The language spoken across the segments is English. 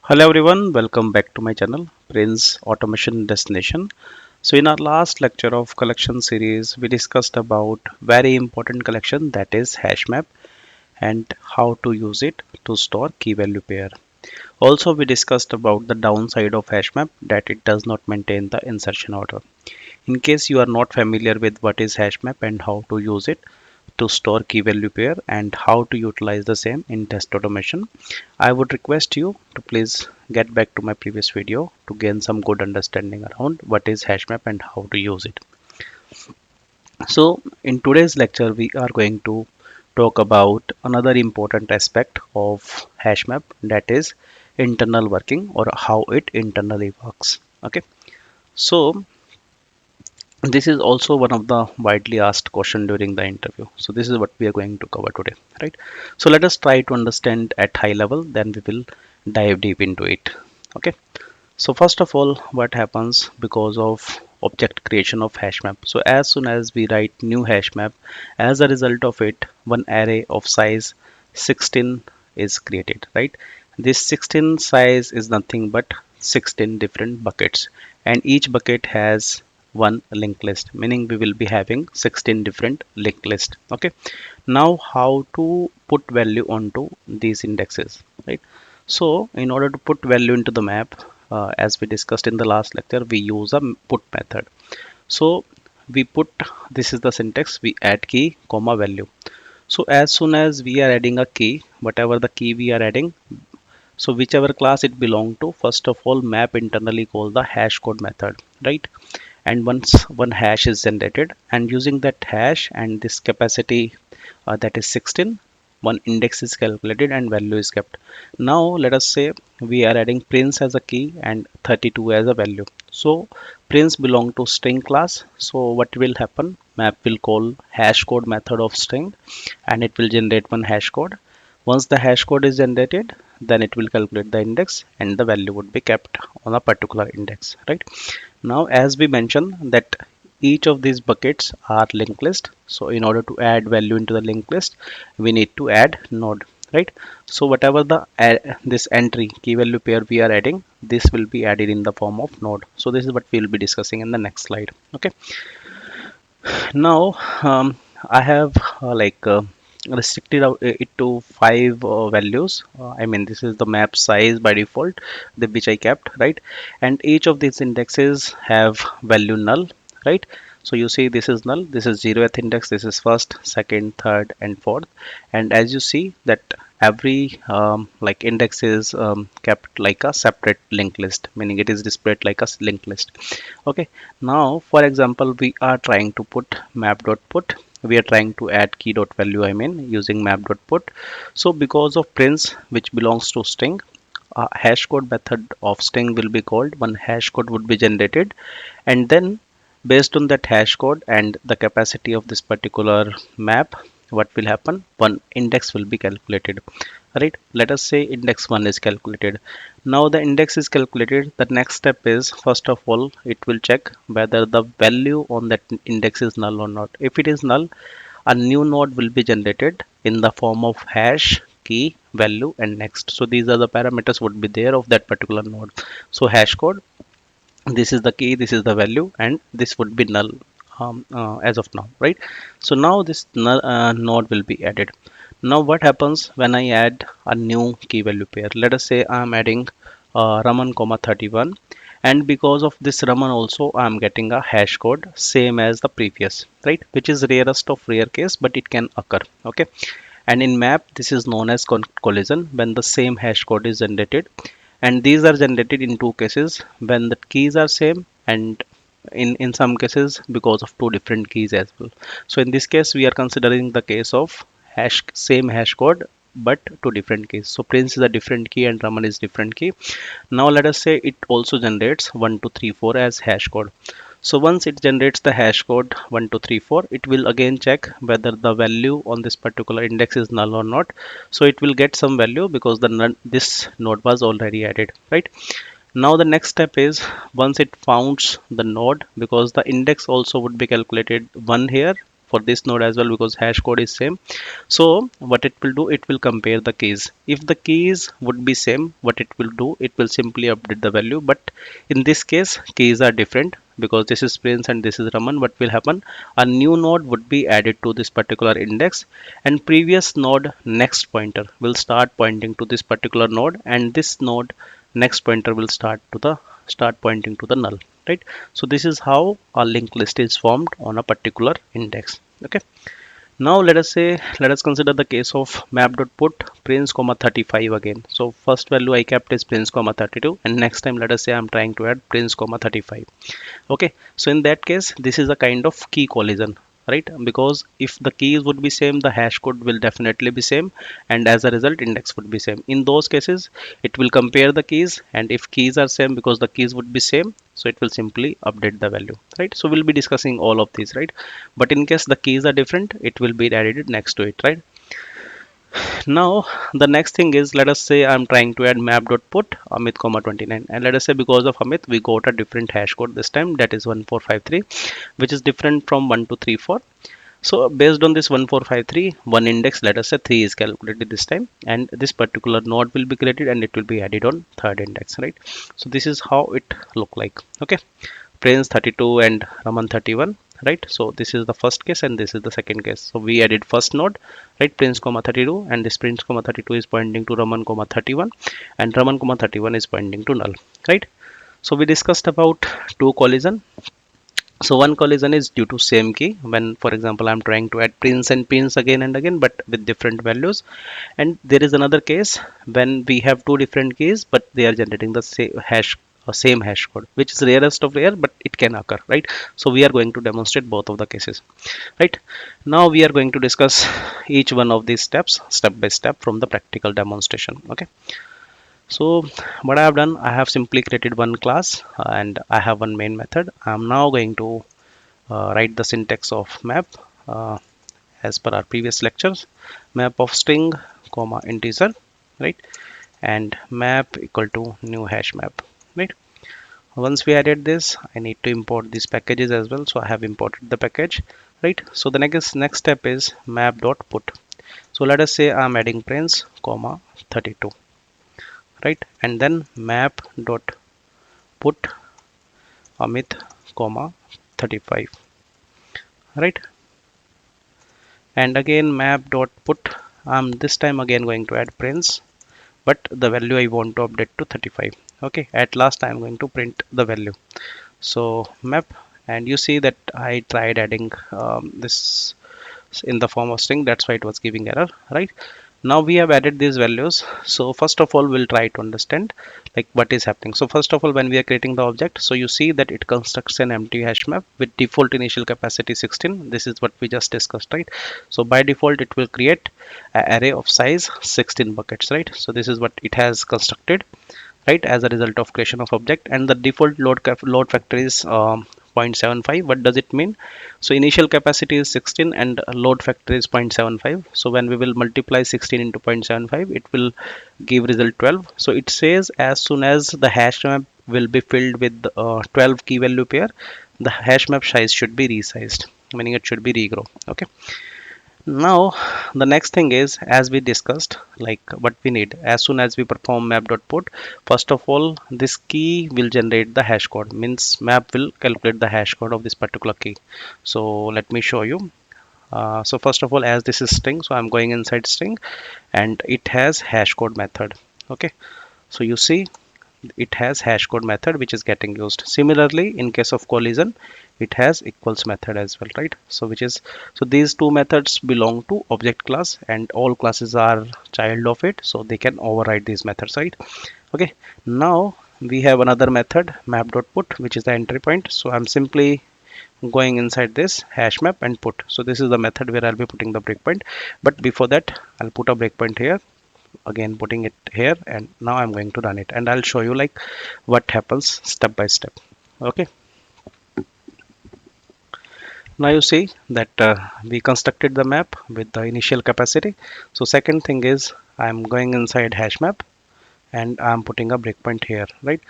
Hello everyone, welcome back to my channel Prince Automation Destination. So in our last lecture of collection series, we discussed about very important collection, that is HashMap, and how to use it to store key value pair. Also we discussed about the downside of HashMap, that it does not maintain the insertion order. In case you are not familiar with what is HashMap and how to use it to store key value pair and how to utilize the same in test automation, I would request you to please get back to my previous video to gain some good understanding around what is HashMap and how to use it. So in today's lecture, we are going to talk about another important aspect of HashMap, that is internal working or how it internally works. Okay. So this is also one of the widely asked question during the interview. So this is what we are going to cover today, right? So let us try to understand at high level, then we will dive deep into it. Okay. So first of all, what happens because of object creation of HashMap? So as soon as we write new HashMap, as a result of it, one array of size 16 is created, right? This 16 size is nothing but 16 different buckets, and each bucket has one linked list, meaning we will be having 16 different linked list. Okay. Now how to put value onto these indexes, right? So in order to put value into the map, as we discussed in the last lecture, we use a put method. So we put, this is the syntax, we add key comma value. So as soon as we are adding a key, whatever the key we are adding, so whichever class it belong to, first of all map internally call the hashCode method, right? And once one hash is generated, and using that hash and this capacity, that is 16, one index is calculated and value is kept. Now let us say we are adding prince as a key and 32 as a value. So prince belong to string class. So what will happen, map will call hashCode method of string and it will generate one hashCode. Once the hashCode is generated, then it will calculate the index and the value would be kept on a particular index, right? Now as we mentioned that each of these buckets are linked list, so in order to add value into the linked list, we need to add node, right? So whatever the this entry key value pair we are adding, this will be added in the form of node. So this is what we will be discussing in the next slide. Okay. Now I have restricted it to 5 values. I mean, this is the map size by default, which I kept, right? And each of these indexes have value null, right? So you see this is null, this is 0th index, this is first, second, third and fourth. And as you see that every like index is kept like a separate linked list, meaning it is displayed like a linked list. Okay. Now for example, we are trying to put map.put, we are trying to add key dot value, I mean using map.put. So because of prince which belongs to string, a hashCode method of string will be called, one hashCode would be generated, and then based on that hashCode and the capacity of this particular map, what will happen, one index will be calculated, right? Let us say index 1 is calculated. Now the index is calculated, the next step is, first of all it will check whether the value on that index is null or not. If it is null, a new node will be generated in the form of hash key value and next. So these are the parameters would be there of that particular node. So hashCode, this is the key, this is the value, and this would be null as of now, right? So now this null, node will be added. Now what happens when I add a new key value pair? Let us say I am adding Raman comma 31, and because of this Raman also I am getting a hashCode same as the previous, right? Which is rarest of rare case, but it can occur. Okay. And in map this is known as collision, when the same hashCode is generated, and these are generated in two cases, when the keys are same, and in some cases because of two different keys as well. So in this case we are considering the case of same hashCode but two different keys. So prince is a different key and Raman is different key. Now let us say it also generates 1 2 3 4 as hashCode. So once it generates the hashCode 1 2 3 4, it will again check whether the value on this particular index is null or not. So it will get some value because this node was already added, right? Now the next step is, once it founds the node, because the index also would be calculated one here for this node as well, because hash code is same. So what it will do, it will compare the keys. If the keys would be same, what it will do, it will simply update the value. But in this case, keys are different, because this is Prince and this is Raman. What will happen, a new node would be added to this particular index, and previous node next pointer will start pointing to this particular node, and this node next pointer will start pointing to the null, right? So this is how a linked list is formed on a particular index. Okay, now let us consider the case of map.put prince comma 35 again. So first value I kept is prince comma 32, and next time let us say I'm trying to add prince comma 35. Okay, so in that case, this is a kind of key collision, right? Because if the keys would be same, the hash code will definitely be same, and as a result index would be same. In those cases, it will compare the keys, and if keys are same, because the keys would be same, so it will simply update the value, right? So we'll be discussing all of these, right? But in case the keys are different, it will be added next to it, right? Now the next thing is, let us say I'm trying to add map.put Amit comma 29, and let us say because of Amit we got a different hash code this time, that is 1453, which is different from 1234. So based on this 1453, one index, let us say 3 is calculated this time, and this particular node will be created and it will be added on third index, right? So this is how it look like. Okay, Prince 32 and Raman 31, right? So this is the first case and this is the second case. So we added first node, right? Prince comma 32, and this Prince comma 32 is pointing to Raman comma 31, and Raman comma 31 is pointing to null, right? So we discussed about two collision. So one collision is due to same key, when for example I'm trying to add prince and pins again and again but with different values. And there is another case when we have two different keys but they are generating the same hash code, which is rarest of rare, but it can occur, right? So we are going to demonstrate both of the cases, right? Now we are going to discuss each one of these steps step by step from the practical demonstration. Okay, so what I have done, I have simply created one class and I have one main method. I'm now going to write the syntax of map as per our previous lectures. Map of string comma integer, right? And map equal to new hash map, right? Once we added this, I need to import these packages as well, so I have imported the package, right? So the next step is map.put. So let us say I'm adding prince comma 32, right? And then map.put Amit comma 35, right? And again map.put, I'm this time again going to add prince, but the value I want to update to 35. Okay, at last I'm going to print the value. So map, and you see that I tried adding this in the form of string, that's why it was giving error, right? Now we have added these values. So first of all we'll try to understand like what is happening. So first of all, when we are creating the object, so you see that it constructs an empty hash map with default initial capacity 16. This is what we just discussed, right? So by default it will create an array of size 16 buckets, right? So this is what it has constructed, right, as a result of creation of object. And the default load factor is 0.75. What does it mean? So initial capacity is 16 and load factor is 0.75. So when we will multiply 16 into 0.75, it will give result 12. So it says as soon as the hash map will be filled with 12 key value pair, the hash map size should be resized, meaning it should be regrow. Okay, now the next thing is, as we discussed, like what we need as soon as we perform map.put, first of all this key will generate the hash code, means map will calculate the hash code of this particular key. So let me show you. So first of all, as this is string, so I'm going inside string and it has hash code method. Okay, so you see it has hashcode method which is getting used. Similarly, in case of collision, it has equals method as well, right? So which is, so these two methods belong to object class and all classes are child of it, so they can override these methods, right? Okay, now we have another method map.put, which is the entry point. So I'm simply going inside this hash map and put. So this is the method where I'll be putting the breakpoint, but before that I'll put a breakpoint here, again putting it here, and now I'm going to run it and I'll show you like what happens step by step. Okay, now you see that we constructed the map with the initial capacity. So second thing is I'm going inside hash map and I'm putting a breakpoint here, right?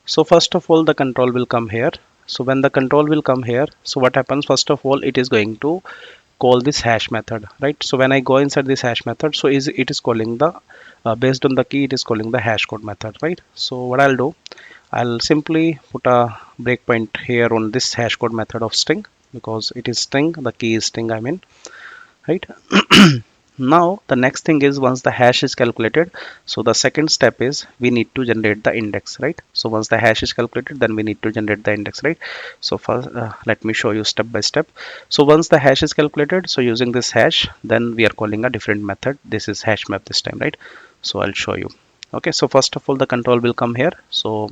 So first of all the control will come here. So when the control will come here, so what happens, first of all it is going to call this hash method, right? So when I go inside this hash method, so it is calling the based on the key, it is calling the hash code method, right? So what I'll do, I'll simply put a breakpoint here on this hash code method of string, because it is string, the key is string, I mean, right? Now the next thing is, once the hash is calculated, so the second step is we need to generate the index, right? So once the hash is calculated, then we need to generate the index, right? So first let me show you step by step. So once the hash is calculated, so using this hash, then we are calling a different method. This is HashMap this time, right? So I'll show you. Okay, so first of all, the control will come here, so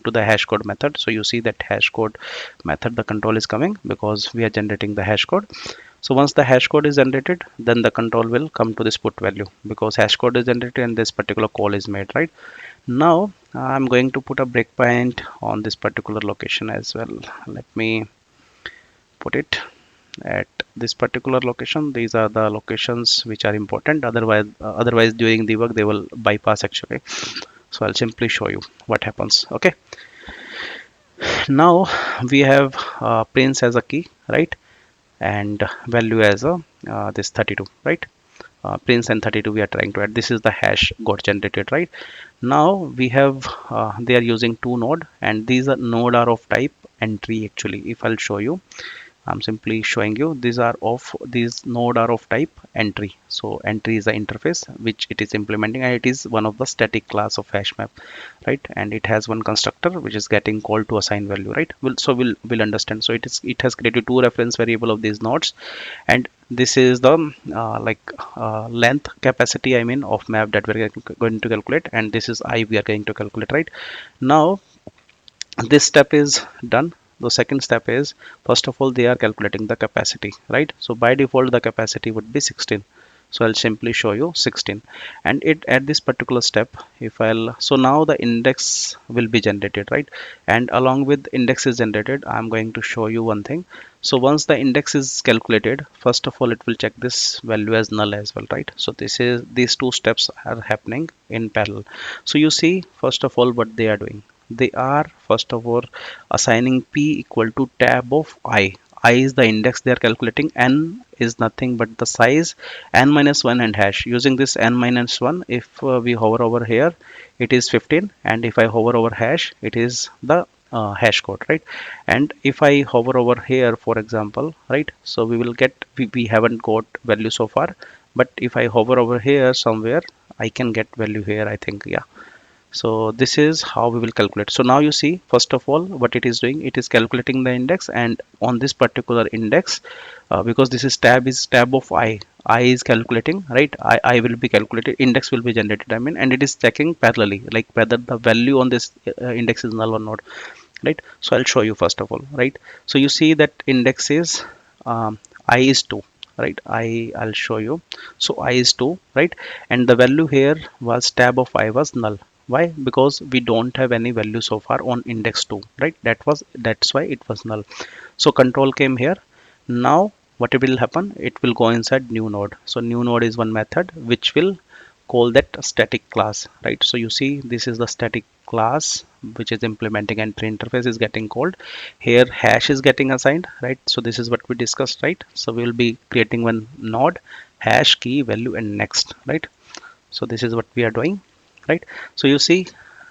to the hash code method. So you see that hash code method, the control is coming because we are generating the hash code. So once the hash code is generated, then the control will come to this put value, because hash code is generated and this particular call is made, right? Now I'm going to put a breakpoint on this particular location as well. Let me put it at this particular location. These are the locations which are important, otherwise during the work they will bypass actually. So I'll simply show you what happens. Okay, now we have prince as a key, right? And value as a this 32, right? Prince and 32 we are trying to add. This is the hash got generated, right? Now we have they are using two node, and these are node are of type entry actually. If I'll show you, I'm simply showing you, these node are of type entry. So entry is the interface which it is implementing, and it is one of the static class of HashMap, right? And it has one constructor which is getting called to assign value, right? We'll understand. So it has created two reference variable of these nodes, and this is the length capacity, I mean, of map that we're going to calculate, and this is I we are going to calculate, right? Now this step is done. The second step is, first of all, they are calculating the capacity, right? So by default the capacity would be 16. So I'll simply show you 16, and it at this particular step, if I'll, so now the index will be generated, right? And along with index is generated, I'm going to show you one thing. So once the index is calculated, first of all it will check this value as null as well, right? So these two steps are happening in parallel. So you see, first of all, what they are doing, they are first of all assigning p equal to tab of I is the index they are calculating, n is nothing but the size, n minus 1 and hash. Using this n minus 1, if we hover over here, it is 15, and if I hover over hash, it is the hash code, right? And if I hover over here, for example, right, so we will get, we haven't got value so far, but if I hover over here somewhere, I can get value here, I think. Yeah, so this is how we will calculate. So now you see, first of all, what it is doing, it is calculating the index, and on this particular index, because this is tab of I is calculating, right? I will be calculated, index will be generated, I mean, and it is checking parallelly, like whether the value on this index is null or not, right? So I'll show you first of all, right? So you see that index is I is 2, right? I'll show you. So I is 2, right? And the value here was tab of I was null. Why? Because we don't have any value so far on index 2, right? That's why it was null. So control came here. Now what will happen, it will go inside new node. So new node is one method which will call that static class, right? So you see, this is the static class which is implementing entry interface is getting called here. Hash is getting assigned, right? So this is what we discussed, right? So we will be creating one node, hash, key, value, and next, right? So this is what we are doing, right? So you see,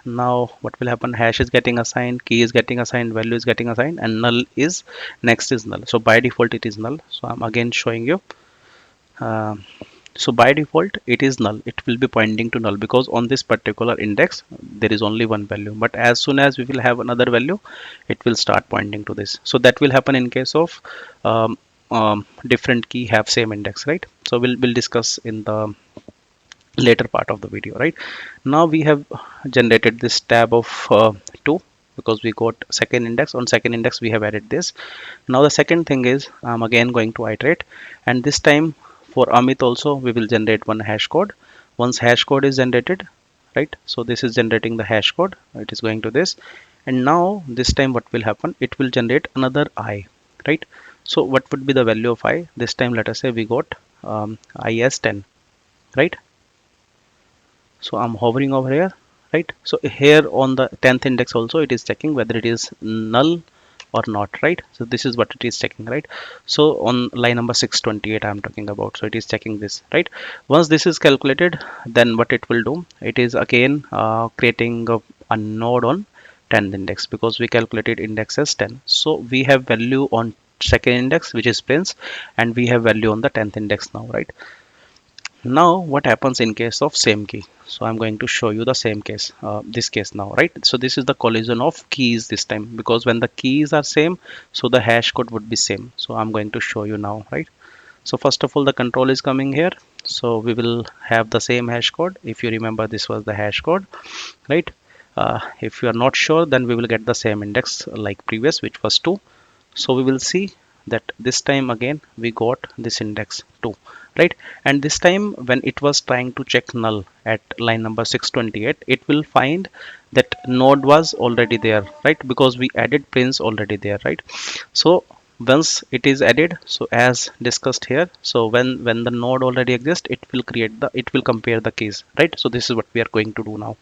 now what will happen, hash is getting assigned, key is getting assigned, value is getting assigned, and null is, next is null. So by default it is null. So I'm again showing you. So by default it is null, it will be pointing to null, because on this particular index there is only one value, but as soon as we will have another value, it will start pointing to this. So that will happen in case of different key have same index, right? So we'll discuss in the later part of the video, right? Now we have generated this tab of 2, because we got second index. On second index we have added this. Now the second thing is, I'm again going to iterate, and this time for Amit also we will generate one hash code. Once hash code is generated, right, so this is generating the hash code, it is going to this, and now this time what will happen, it will generate another I, right? So what would be the value of I this time? Let us say we got I as 10, right? So I'm hovering over here, right? So here on the 10th index also it is checking whether it is null or not, right? So this is what it is checking, right? So on line number 628 I'm talking about, so it is checking this, right? Once this is calculated, then what it will do, it is again creating a node on 10th index, because we calculated index as 10. So we have value on second index, which is prince, and we have value on the 10th index now, right? Now what happens in case of same key? So I'm going to show you the same case, this case now, right? So this is the collision of keys this time, because when the keys are same, so the hash code would be same. So I'm going to show you now, right? So first of all, the control is coming here, so we will have the same hash code. If you remember, this was the hash code, right? If you are not sure, then we will get the same index like previous, which was 2. So we will see that this time again we got this index 2, right? And this time when it was trying to check null at line number 628, it will find that node was already there, right? Because we added prince already there, right? So once it is added, so as discussed here, so when the node already exists, it will compare the keys, right? So this is what we are going to do now,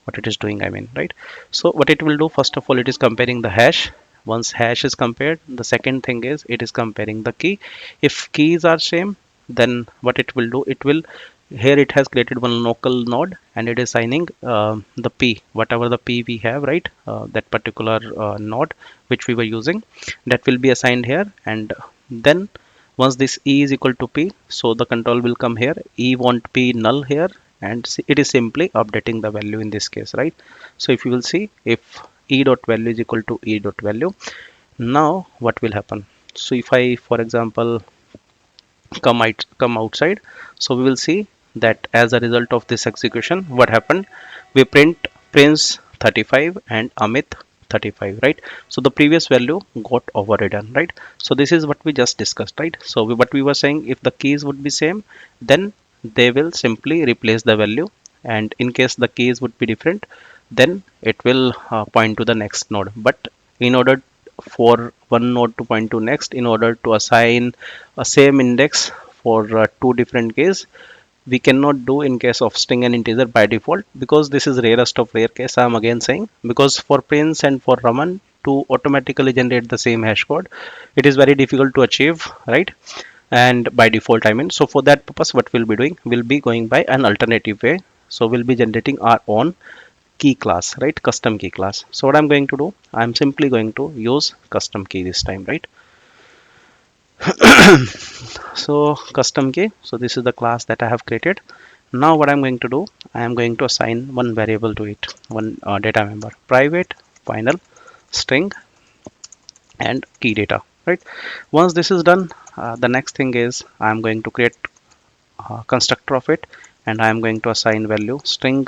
what it is doing, I mean, right? So what it will do, first of all, it is comparing the hash. Once hash is compared, the second thing is it is comparing the key. If keys are same, then what it will do, it will, here it has created one local node, and it is assigning the p, whatever the p we have, right? That particular node which we were using, that will be assigned here. And then once this e is equal to p, so the control will come here, e won't be null here, and it is simply updating the value in this case, right? So if you will see, if e dot value is equal to e dot value, now what will happen? So if I, for example, come outside, so we will see that as a result of this execution, what happened, we print prince 35 and amit 35, right? So the previous value got overridden, right? So this is what we just discussed, right? So what we were saying, if the keys would be same, then they will simply replace the value, and in case the keys would be different, then it will point to the next node. But in order for one node to point to next, in order to assign a same index for two different keys, we cannot do in case of string and integer by default, because this is rarest of rare case. I'm again saying, because for prince and for raman to automatically generate the same hash code, it is very difficult to achieve, right? And by default, I mean, so for that purpose, what we'll be doing, we'll be going by an alternative way. So we'll be generating our own key class, right? Custom key class. So what I'm going to do, I'm simply going to use custom key this time, right? So custom key, so this is the class that I have created. Now what I'm going to do, I am going to assign one variable to it, one data member, private final string and key data, right? Once this is done, the next thing is I'm going to create a constructor of it, and I am going to assign value string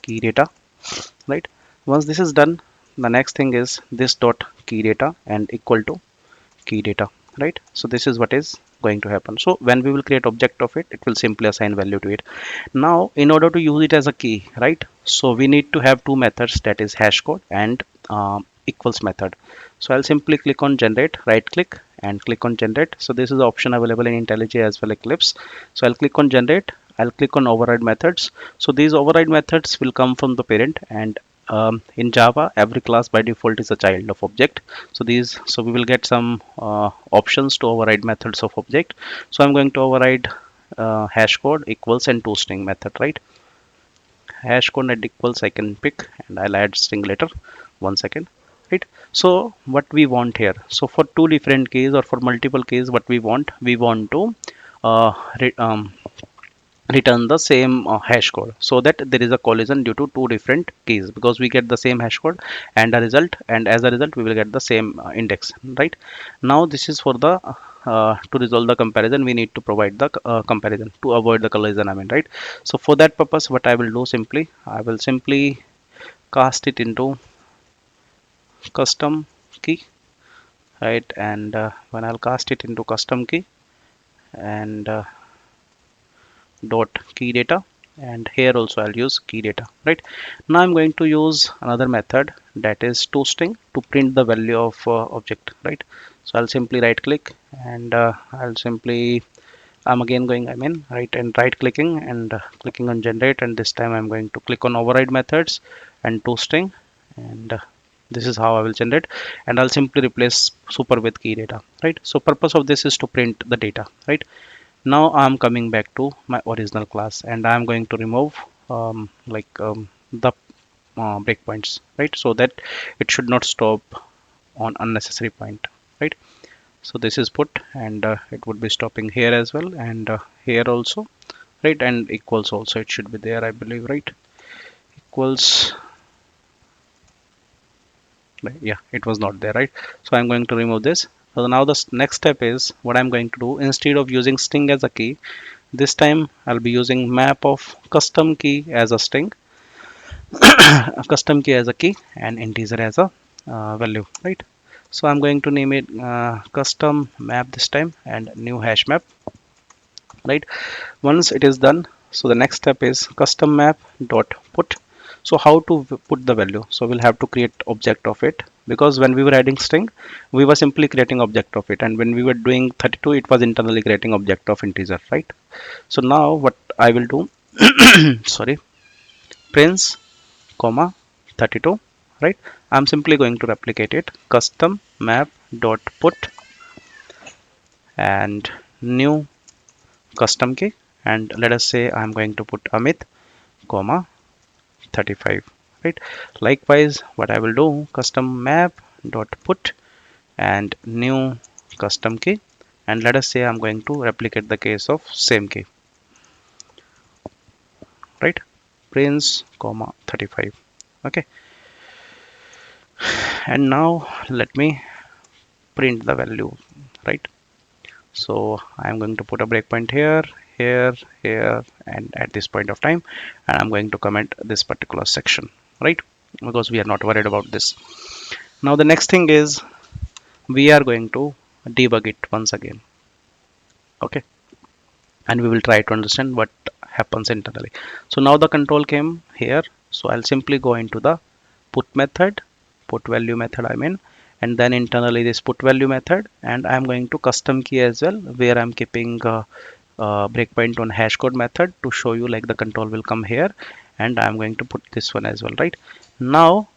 key data, right? Once this is done, the next thing is this dot key data and equal to key data, right? So this is what is going to happen. So when we will create object of it, it will simply assign value to it. Now in order to use it as a key, right, so we need to have two methods, that is hashcode and equals method. So I'll simply click on generate, right click and click on generate. So this is the option available in IntelliJ as well as Eclipse. So I'll click on generate, I'll click on override methods. So these override methods will come from the parent, and in Java, every class by default is a child of object. So we will get some options to override methods of object. So I'm going to override hashcode equals and toString method, right? Hashcode and equals I can pick, and I'll add string later. 1 second, right? So what we want here, so for two different keys or for multiple keys, what we want to uh, return the same hash code, so that there is a collision due to two different keys, because we get the same hash code and as a result we will get the same index, right? Now this is for the to resolve the comparison, we need to provide the comparison to avoid the collision, I mean, right? So for that purpose, what I will do, simply I will simply cast it into custom key, right? And when I'll cast it into custom key and dot key data, and here also I'll use key data, right? Now I'm going to use another method, that is toString, to print the value of object, right? So I'll simply right click and I'm again going, I mean, right clicking and clicking on generate, and this time I'm going to click on override methods and toString, and This is how I will generate, and I'll simply replace super with key data, right? So purpose of this is to print the data, right? Now I'm coming back to my original class, and I'm going to remove the breakpoints, right? So that it should not stop on unnecessary point, right? So this is put, and it would be stopping here as well, and here also, right? And equals also, it should be there, I believe, right? Equals, yeah, it was not there, right? So I'm going to remove this. So now the next step is what I'm going to do. Instead of using string as a key, this time I'll be using map of custom key as a string, a custom key as a key, and integer as a value, right? So I'm going to name it custom map this time, and new hash map, right? Once it is done, so the next step is custom map dot put. So how to put the value? So we'll have to create object of it, because when we were adding string, we were simply creating object of it, and when we were doing 32, it was internally creating object of integer, right? So now what I will do, sorry, prints comma 32, right? I'm simply going to replicate it, custom map dot put, and new custom key, and let us say I'm going to put Amit comma 35, right? Likewise, what I will do, custom map dot put and new custom key, and let us say I'm going to replicate the case of same key, right? Prince comma 35. Okay, and now let me print the value, right? So I'm going to put a breakpoint here, here, here, and at this point of time, and I'm going to comment this particular section, right? Because we are not worried about this. Now the next thing is we are going to debug it once again. Okay, and we will try to understand what happens internally. So now the control came here, so I'll simply go into the put method, put value method I mean, and then internally this put value method, and I'm going to custom key as well, where I'm keeping breakpoint on hashcode method to show you like the control will come here, and I'm going to put this one as well, right? Now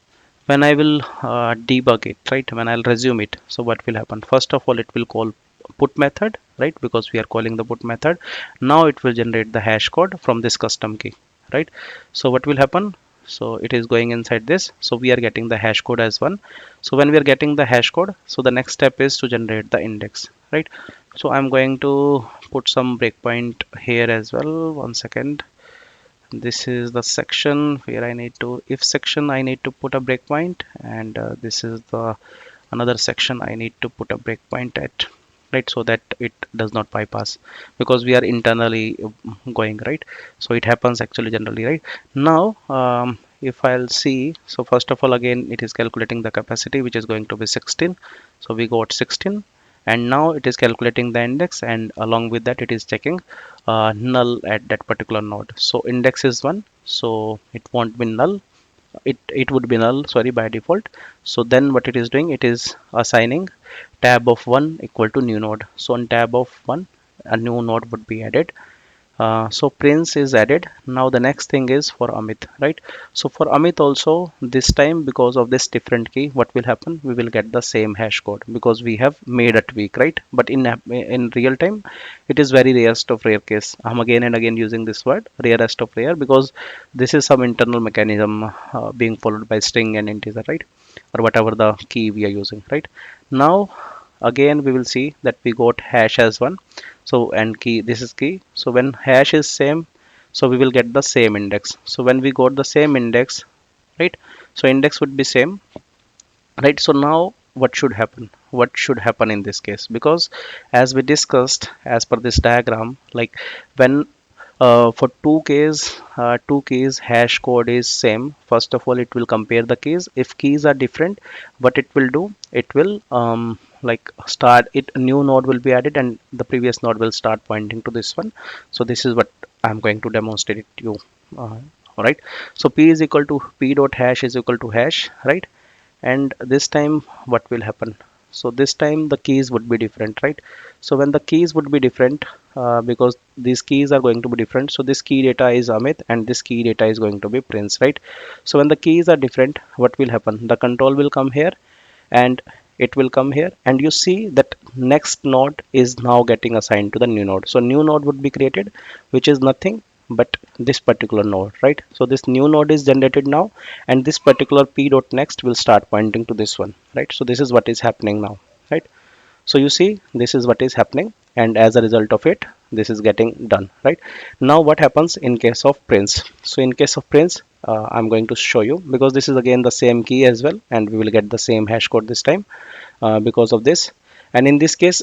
when I will debug it, right, when I'll resume it, so what will happen? First of all, it will call put method, right, because we are calling the put method. Now it will generate the hash code from this custom key, right? So what will happen? So it is going inside this, so we are getting the hash code as one. So when we are getting the hash code, so the next step is to generate the index, right? So I'm going to put some breakpoint here as well. One second. This is the section where I need to, if section I need to put a breakpoint, and this is the another section I need to put a breakpoint at, right? So that it does not bypass, because we are internally going, right? So it happens actually generally, right? Now if I'll see, so first of all, again it is calculating the capacity, which is going to be 16. So we got 16, and now it is calculating the index, and along with that it is checking null at that particular node. So index is 1, so it won't be null, it would be null, sorry, by default. So then what it is doing, it is assigning tab of 1 equal to new node. So on tab of 1, a new node would be added. So Prince is added. Now the next thing is for Amit, right? So for Amit also, this time because of this different key, what will happen? We will get the same hash code because we have made a tweak, right? But in real time, it is very rarest of rare case. I'm again and again using this word, rarest of rare, because this is some internal mechanism being followed by string and integer, right? Or whatever the key we are using, right? Now again we will see that we got hash as one, so and key, this is key. So when hash is same, so we will get the same index. So when we got the same index, right, so index would be same, right? So now what should happen, what should happen in this case? Because as we discussed, as per this diagram, like when for two keys hash code is same, first of all it will compare the keys. If keys are different, what it will do, it will like start it, a new node will be added, and the previous node will start pointing to this one. So this is what I'm going to demonstrate it to you. All right, so p is equal to p dot hash is equal to hash, right? And this time what will happen? So this time the keys would be different, right? So when the keys would be different, because these keys are going to be different, so this key data is Amit and this key data is going to be Prince, right? So when the keys are different, what will happen? The control will come here and it will come here, and you see that next node is now getting assigned to the new node. So new node would be created, which is nothing but this particular node, right? So this new node is generated now, and this particular p dot next will start pointing to this one, right? So this is what is happening now, right? So you see this is what is happening, and as a result of it, this is getting done, right? Now what happens in case of Prince? So in case of Prince, I'm going to show you, because this is again the same key as well, and we will get the same hash code this time, because of this. And in this case,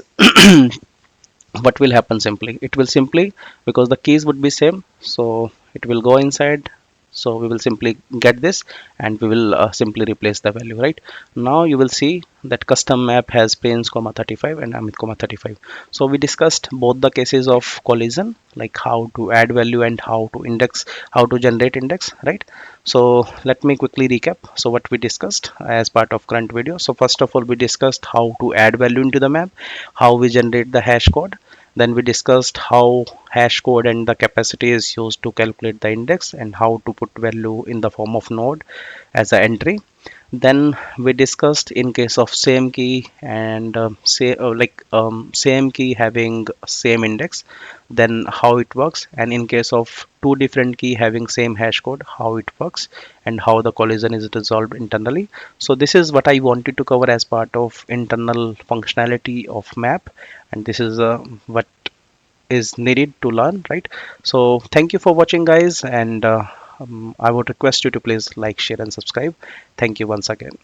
what will happen? Simply it will simply, because the keys would be same, so it will go inside. So we will simply get this, and we will simply replace the value. Right now you will see that custom map has Prince comma 35 and Amit comma 35. So we discussed both the cases of collision, like how to add value and how to index, how to generate index, right? So let me quickly recap. So what we discussed as part of current video. So first of all, we discussed how to add value into the map, how we generate the hash code. Then we discussed how hash code and the capacity is used to calculate the index, and how to put value in the form of node as an entry. Then we discussed in case of same key and same key having same index, then how it works, and in case of two different key having same hash code, how it works, and how the collision is resolved internally. So this is what I wanted to cover as part of internal functionality of map, and this is what is needed to learn, right? So thank you for watching, guys, and I would request you to please like, share, and subscribe. Thank you once again.